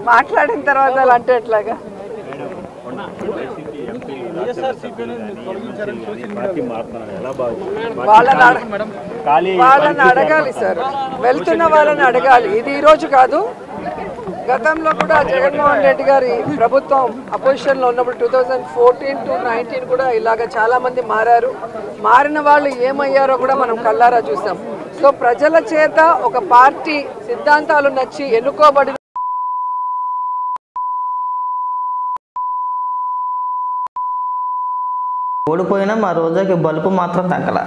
మాట్లాడిన తర్వాత అలా అంటే ఎట్లాగా? వాళ్ళని అడగాలి సార్, వెళ్తున్న వాళ్ళని అడగాలి. ఇది ఈరోజు కాదు, గతంలో కూడా జగన్మోహన్ రెడ్డి గారి ప్రభుత్వం అపోజిషన్లో ఉన్నప్పుడు 2014 to 19 కూడా ఇలాగ చాలామంది మారారు. మారిన వాళ్ళు ఏమయ్యారో కూడా మనం కళ్ళారా చూసాం. సో ప్రజల చేత ఒక పార్టీ సిద్ధాంతాలు నచ్చి ఎన్నుకోబడి ఓడిపోయినా మా రోజాకి బలుపు మాత్రం తగ్గల.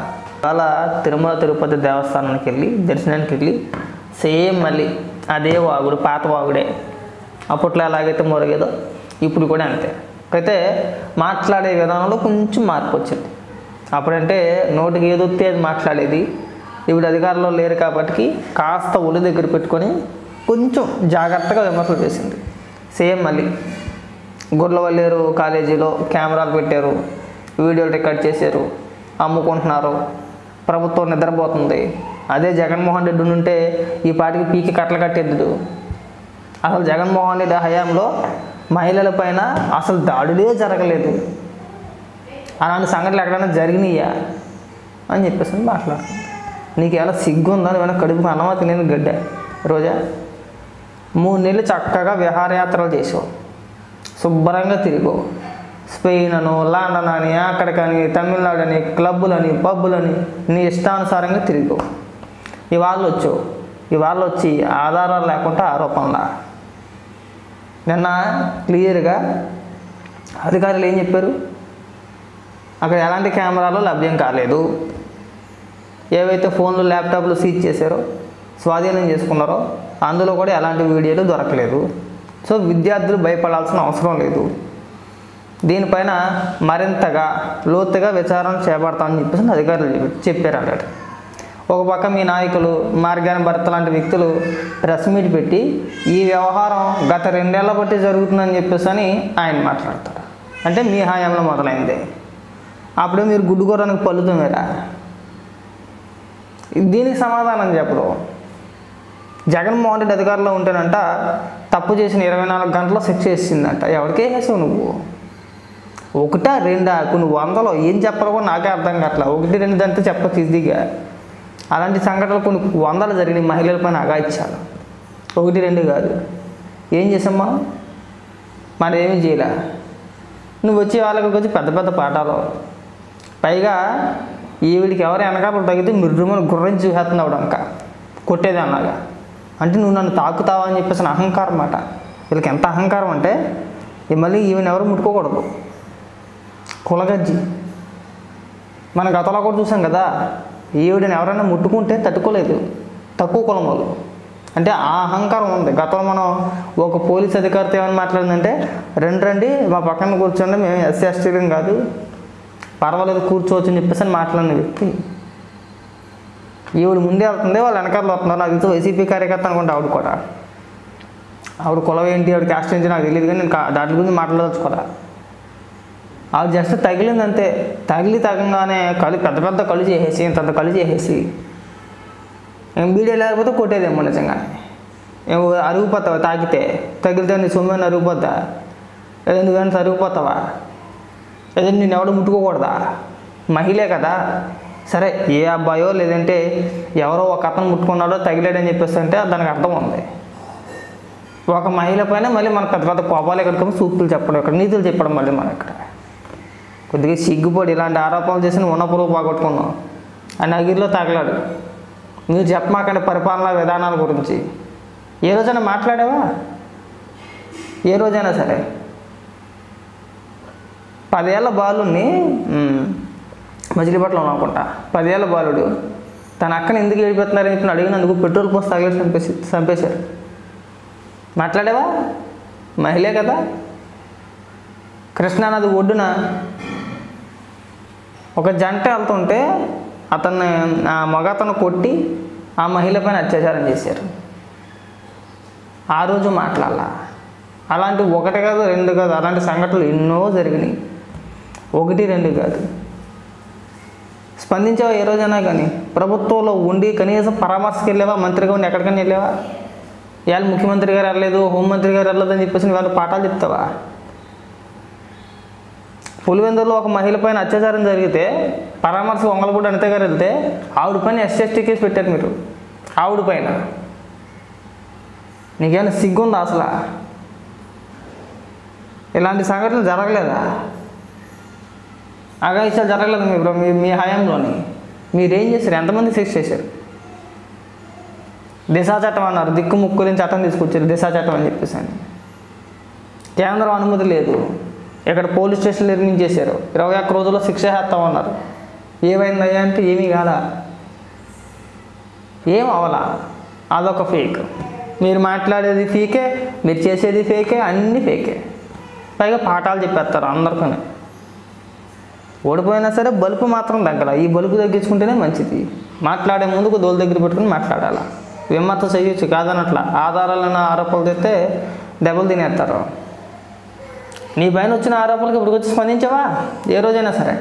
అలా తిరుమల తిరుపతి దేవస్థానానికి వెళ్ళి దర్శనానికి వెళ్ళి సేమ్ మళ్ళీ అదే వాగుడు, పాత వాగుడే. అప్పట్లో ఎలాగైతే మొరగేదో ఇప్పుడు కూడా అంతే. అయితే మాట్లాడే విధానంలో కొంచెం మార్పు వచ్చింది. అప్పుడంటే నోటికి ఏదొస్తే అది మాట్లాడేది. ఇప్పుడు అధికారంలో లేరు కాబట్టి కాస్త ఒళ్ళు దగ్గర పెట్టుకొని కొంచెం జాగ్రత్తగా విమర్శలు చేసింది. సేమ్ మళ్ళీ గుర్లవల్లేరు కాలేజీలో కెమెరాలు పెట్టారు, వీడియోలు రికార్డ్ చేశారు, అమ్ముకుంటున్నారు, ప్రభుత్వం నిద్రపోతుంది. అదే జగన్మోహన్ రెడ్డి ఉంటే ఈ పాటికి పీకి కట్టలు కట్టేద్దు. అసలు జగన్మోహన్ రెడ్డి హయాంలో మహిళల పైన అసలు దాడులే జరగలేదు. అలాంటి సంఘటనలు ఎక్కడైనా జరిగినాయా అని చెప్పేసి మాట్లాడుతుంది. నీకు ఏమైనా సిగ్గు ఉందా? నువ్వేమైనా కడుపు అన్నమా తినేది గడ్డ? రోజా 3 నెలలు చక్కగా విహారయాత్రలు చేసావు, శుభ్రంగా తిరిగావు. స్పెయిన్ అని, లండన్ అని, అక్కడికని, తమిళనాడు అని, క్లబ్బులని, పబ్బులని నీ ఇష్టానుసారంగా తిరిగావు. ఇవాళ వచ్చి ఆధారాలు లేకుండా ఆరోపణలా. నిన్న క్లియర్గా అధికారులు ఏం చెప్పారు? అక్కడ ఎలాంటి కెమెరాలు లభ్యం కాలేదు. ఏవైతే ఫోన్లు, ల్యాప్టాప్లు సీజ్ చేశారో, స్వాధీనం చేసుకున్నారో అందులో కూడా ఎలాంటి వీడియోలు దొరకలేదు. సో విద్యార్థులు భయపడాల్సిన అవసరం లేదు. దీనిపైన మరింతగా లోతుగా విచారణ చేపడతామని చెప్పేసి అధికారులు చెప్పారు అన్నట్టు. ఒక పక్క మీ నాయకులు మార్గాని భర్త లాంటి వ్యక్తులు ప్రెస్ మీట్ పెట్టి ఈ వ్యవహారం గత 2 ఏళ్ల బట్టి జరుగుతుందని చెప్పేసి అని ఆయన మాట్లాడతారు. అంటే మీ హయాంలో మొదలైంది. అప్పుడే మీరు గుడ్డుగూరానికి పళ్ళుతామేరా? దీనికి సమాధానం చెప్పరు. జగన్మోహన్ రెడ్డి అధికారంలో ఉంటేనంట తప్పు చేసిన 24 గంటల్లో శిక్ష వేసిందంట. ఎవరికే వేసావు నువ్వు? 1, 2 కొన్ని 100లో ఏం చెప్పాలో కూడా నాకే అర్థం కావట్లా. 1, 2 దంతా చెప్పచ్చు ఈజీగా. అలాంటి సంఘటనలు కొన్ని 100 జరిగినాయి. మహిళల పైన అగాయిచ్చాలు 1, 2 కాదు. ఏం చేసామ్మా? మరి ఏమీ చేయలే. నువ్వు వచ్చి వాళ్ళకి వచ్చి పెద్ద పెద్ద పాఠాలు, పైగా ఈవిడికి ఎవరు వెనకాల తగ్గితే మిర్రుమని గుర్రించి చూసేస్తున్నావు ఇంకా కొట్టేది అన్నాగా. అంటే నువ్వు నన్ను తాకుతావా అని చెప్పేసి అహంకారం మాట. వీళ్ళకి ఎంత అహంకారం అంటే మళ్ళీ ఈవెన్ ఎవరు ముట్టుకోకూడదు. కులగజ్జి మన గతంలో కూడా చూసాం కదా. ఈవిడని ఎవరైనా ముట్టుకుంటే తట్టుకోలేదు, తక్కువ కులం వాళ్ళు. అంటే ఆ అహంకారం ఉంది. గతంలో మనం ఒక పోలీస్ అధికారితో ఏమని మాట్లాడిందంటే, రండి మా పక్కన కూర్చోండి, మేము ఎస్సీ ఎస్టీలం కాదు, పర్వాలేదు కూర్చోవచ్చు అని చెప్పేసి అని మాట్లాడిన వ్యక్తి. ఈవిడ ముందే వెళ్తుంది, వాళ్ళు వెనకాల వస్తున్నారు. నాకు తెలిసి వైసీపీ కార్యకర్త అనుకుంటే ఆవిడ కూడా. ఆవిడ కులం ఏంటి, ఆవిడ క్యాస్ట్ ఏంటి నాకు తెలియదు, కానీ నేను దాని గురించి మాట్లాడచ్చుకోరా. ఆవిడ జస్ట్ తగిలింది అంతే. తగంగానే పెద్ద పెద్ద కళ్ళు చేసేసి, ఇంత కళ్ళు చేసేసి బీడీ లేకపోతే కొట్టేదేమో నిజంగానే. అరిగిపోతావా? తాకితే తగిలితే నీ సొమ్మైనా అరిగిపోద్దా? లేదా నువ్వేనా అరిగిపోతావా? లేదా నేను ఎవడు ముట్టుకోకూడదా? మహిళే కదా. సరే, ఏ అబ్బాయో లేదంటే ఎవరో ఒక అతను ముట్టుకున్నాడో తగిలాడని చెప్పేసి అంటే దానికి అర్థం ఉంది. ఒక మహిళ పైన మళ్ళీ మన పెద్ద పెద్ద కోపాలు ఎక్కడికి సూక్తులు చెప్పడం, ఇక్కడ నీతులు చెప్పడం, మళ్ళీ మనం ఇక్కడ కొద్దిగా సిగ్గుపడి ఇలాంటి ఆరోపణలు చేసి ఉన్న పురుగు పోగొట్టుకున్నాం. ఆయన అగిరిలో తగలాడు. మీరు చెప్పమాకండి పరిపాలనా విధానాల గురించి. ఏ రోజైనా మాట్లాడావా? ఏ రోజైనా సరే 10 ఏళ్ల బాలుని మజిలీపట్నం అనుకుంటా, 10 ఏళ్ల బాలుడు తన అక్కని ఎందుకు ఏడిపోతున్నారని చెప్పి అడిగినందుకు పెట్రోల్ పోసి తాగేసి చంపేశారు. మాట్లాడావా? మహిళే కదా. కృష్ణానది ఒడ్డున ఒక జంట వెళ్తుంటే అతన్ని ఆ మగతను కొట్టి ఆ మహిళ పైన అత్యాచారం చేశారు. ఆ రోజు మాట్లాడాల. అలాంటి 1 కాదు 2 కాదు, అలాంటి సంఘటనలు ఎన్నో జరిగినాయి. 1, 2 కాదు. స్పందించావా ఏ రోజైనా? కానీ ప్రభుత్వంలో ఉండి కనీసం పరామర్శకి వెళ్ళావా? మంత్రిగా ఉండి ఎక్కడికైనా వెళ్ళావా? ఇవాళ ముఖ్యమంత్రి గారు వెళ్ళలేదు, హోంమంత్రి గారు వెళ్ళలేదు అని చెప్పేసి వాళ్ళు పాఠాలు చెప్తావా? పులివెందులో ఒక మహిళ పైన అత్యాచారం జరిగితే పరామర్శ వంగలపూడి అనిత గారు వెళ్తే ఆవిడ పైన ఎస్సీ కేసు పెట్టారు మీరు. ఆవిడ పైన నీకేమైనా సిగ్గుందా అసలు? ఇలాంటి సంఘటనలు జరగలేదా? అఘాయిత్యాలు జరగలేదు మీ హయాంలోని? మీరేం చేశారు? ఎంతమంది శిక్ష చేశారు? దిశా చట్టం అన్నారు, దిక్కు ముక్కులేని చట్టం తీసుకొచ్చారు, దిశా చట్టం అని చెప్పేసి అని. కేంద్రం అనుమతి లేదు, ఇక్కడ పోలీస్ స్టేషన్లు నిర్మించేశారు, 21 రోజుల్లో శిక్ష వేస్తామన్నారు. ఏమైందయ్యా అంటే ఏమీ కాదా, ఏం అవలా. అదొక ఫేక్. మీరు మాట్లాడేది ఫేకే, మీరు చేసేది ఫేకే, అన్నీ ఫేకే. పైగా పాఠాలు చెప్పేస్తారు అందరికీ. ఓడిపోయినా సరే బలుపు మాత్రం తగ్గల. ఈ బలుపు తగ్గించుకుంటేనే మంచిది. మాట్లాడే ముందుకు దోలు దగ్గర పెట్టుకుని మాట్లాడాలి. విమర్శ చేయొచ్చు కాదనట్లా, ఆధారాలన్న ఆరోపణలు తెస్తే దెబ్బలు తినేస్తారు. నీ పైన వచ్చిన ఆరోపణలకు ఇప్పుడు వచ్చి స్పందించావా ఏ రోజైనా సరే?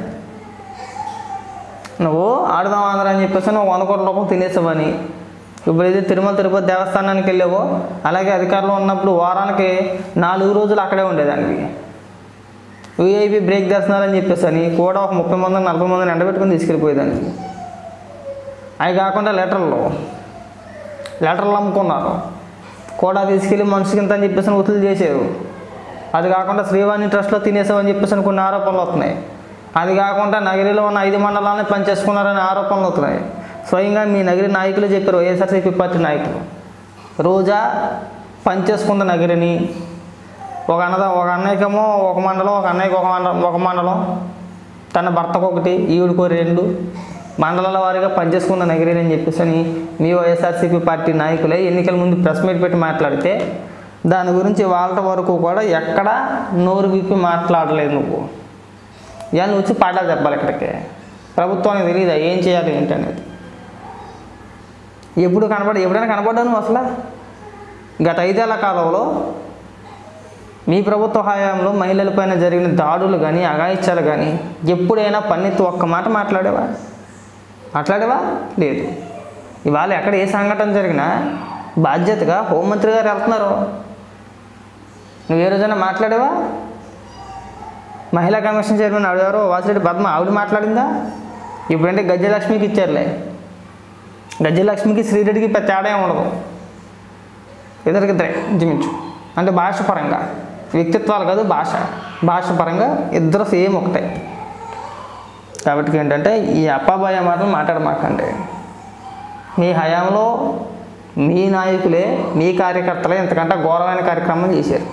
నువ్వు ఆడదాం ఆంధ్ర అని చెప్పేసి నువ్వు 100 కోట్ల రూపాయలు తినేసావని, ఇప్పుడు ఏదైతే తిరుమల తిరుపతి దేవస్థానానికి వెళ్ళావో అలాగే అధికారంలో ఉన్నప్పుడు వారానికి 4 రోజులు అక్కడే ఉండేదానికి. వీఐపీ బ్రేక్ దర్శనాలని చెప్పేసి అని కూడా ఒక 30 మందిని 40 మందిని ఎండబెట్టుకుని తీసుకెళ్ళిపోయేదానికి. అవి కాకుండా లెటర్లు అమ్ముకున్నారు, కూడా తీసుకెళ్ళి మనిషికి ఇంత అని చెప్పేసి వసూలు చేశారు. అది కాకుండా శ్రీవాణి ట్రస్ట్లో తినేసామని చెప్పేసి కొన్ని ఆరోపణలు వస్తున్నాయి. అది కాకుండా నగరిలో ఉన్న 5 మండలాన్ని పనిచేసుకున్నారనే ఆరోపణలు వస్తున్నాయి. స్వయంగా మీ నగరి నాయకులు చెప్పారు, వైఎస్ఆర్సీపీ పార్టీ నాయకులు. రోజా పనిచేసుకున్న నగరిని ఒక అన్నయ్యకేమో ఒక మండలం, ఒక అన్నయ్యకి ఒక మండలం, తన భర్తకు ఒకటి, ఈవిడికో 2 మండలాల వారీగా పనిచేసుకున్న నగరిని అని చెప్పేసి అని మీ వైఎస్ఆర్సీపీ పార్టీ నాయకులే ఎన్నికల ముందు ప్రెస్ మీట్ పెట్టి మాట్లాడితే దాని గురించి వాళ్ళ వరకు కూడా ఎక్కడా నోరు విప్పి మాట్లాడలేదు. నువ్వు ఇవాళ వచ్చి పాఠాలు చెప్పాలి ఇక్కడికి. ప్రభుత్వానికి తెలియదా ఏం చేయాలి ఏంటనేది? ఎప్పుడైనా కనపడ్డావు నువ్వు అసలు? గత 5 ఏళ్ల కాలంలో మీ ప్రభుత్వ హయాంలో మహిళలపైన జరిగిన దాడులు కానీ అఘాయిత్యాలు కానీ ఎప్పుడైనా పన్నెత్తి ఒక్క మాట మాట్లాడేవా? లేదు. ఇవాళ ఎక్కడ ఏ సంఘటన జరిగినా బాధ్యతగా హోంమంత్రి గారు వెళ్తున్నారు. నువ్వు ఏ రోజైనా మాట్లాడేవా? మహిళా కమిషన్ చైర్మన్ ఎవరో వాసిరెడ్డి పద్మ, ఆవిడ మాట్లాడిందా? ఇప్పుడంటే గజ్జలక్ష్మికి ఇచ్చారులే. గజ్జలక్ష్మికి శ్రీరెడ్డికి పెద్ద తేడా ఏమి ఉండదు, ఇద్దరికిద్దరే ఇంచుమించు. అంటే భాష పరంగా, వ్యక్తిత్వాలు కాదు భాష పరంగా ఇద్దరు సేమ్ ఒకటే. కాబట్టి ఏంటంటే ఈ అప్పాబాయ మాటలు మాట్లాడమాకండి. మీ హయాంలో మీ నాయకులే, మీ కార్యకర్తలే ఇంతకంటే ఘోరమైన కార్యక్రమం చేశారు.